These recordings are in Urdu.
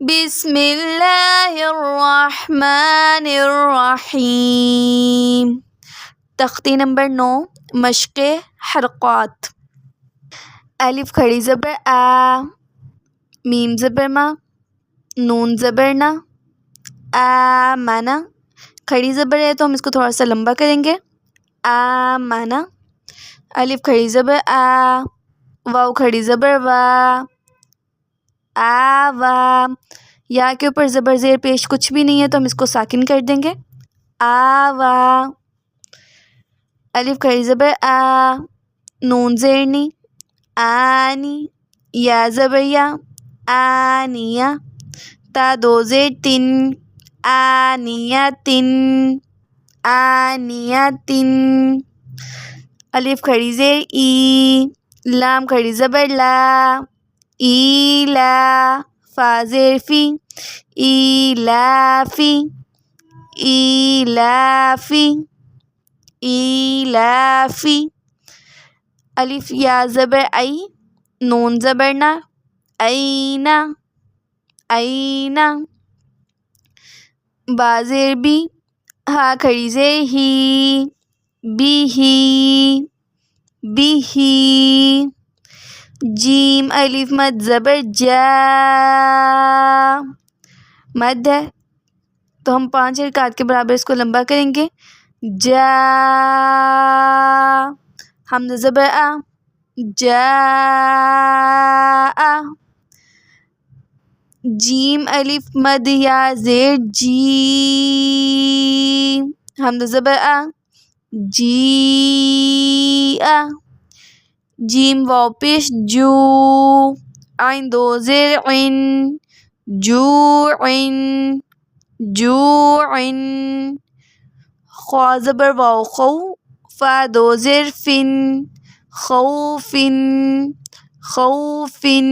بسم اللہ الرحمن الرحیم۔ تختی نمبر 9، مشق حرکات۔ الف کھڑی زبر آ، میم زبر ما، نون زبر نا، آمنا۔ کھڑی زبر ہے تو ہم اس کو تھوڑا سا لمبا کریں گے، آمنا۔ الف کھڑی زبر آ، واو کھڑی زبر وا، آوا۔ یا کے اوپر زبر زیر پیش کچھ بھی نہیں ہے تو ہم اس کو ساکن کر دیں گے، آوا۔ الف کھڑی زبر آ، نون زیر نی، آنی۔ یا زبر یا، آنیا۔ تا دو زیر تن، آنیتن، آنیتن۔ الف کھڑی زیر ای، لام کھڑی زبر لا، ایلا۔ فا زیر فی، ایلافی، ایلافی، ایلافی۔ الف یا زبر ای، نون زبر نا، اینا، اینا۔ با زیر بی، ہا کھڑی زیر ہی، بیہی، بیہی۔ جیم الف مد زبر جا، مد ہے تو ہم 5 حرکات کے برابر اس کو لمبا کریں گے، جا۔ حمزہ زبر آ، جا۔ جیم الف مد یا زیر جی، حمزہ زبر آ، جی آ۔ جیم واو پیش جو، عین دو زیر عین، جوعن، جوعن۔ خوا زبر واو خو، فا دو زیر فن، خوفن، خوفن۔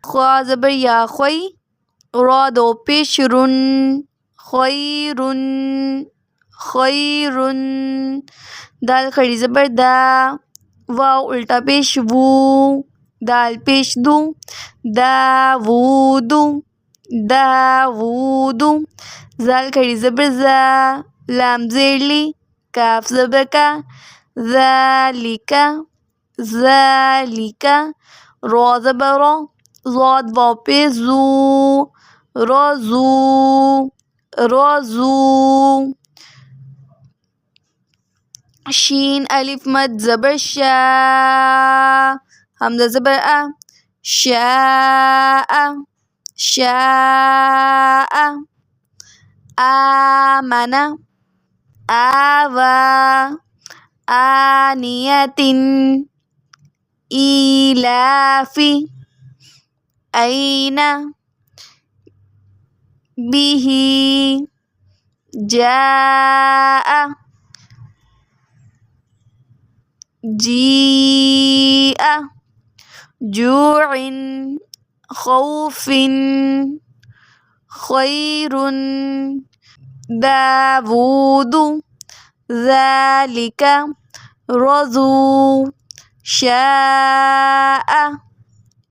خوا زبر یا خوئی، را دو پیش رن، خیرن، خیرن۔ دال کھڑی زبر دا، واو الٹا پیش وو، دال پیش دو، داوود، داوود۔ زال کھڑی زبر زا، لام زیر لی، کاف زبر کا، ذالک، ذالک۔ را زبر را، ضاد واو پیش زو، رزو، رزو۔ شین الف مد زبر شا، حمزہ زبر آ، شاء، شاء۔ آمنا، آوا، آنیتن، ایلافی، اینا، بیہی، جاء، جیء۔ جوعن، خوفن، خیرن، داوود، ذالک، رزو، شاء۔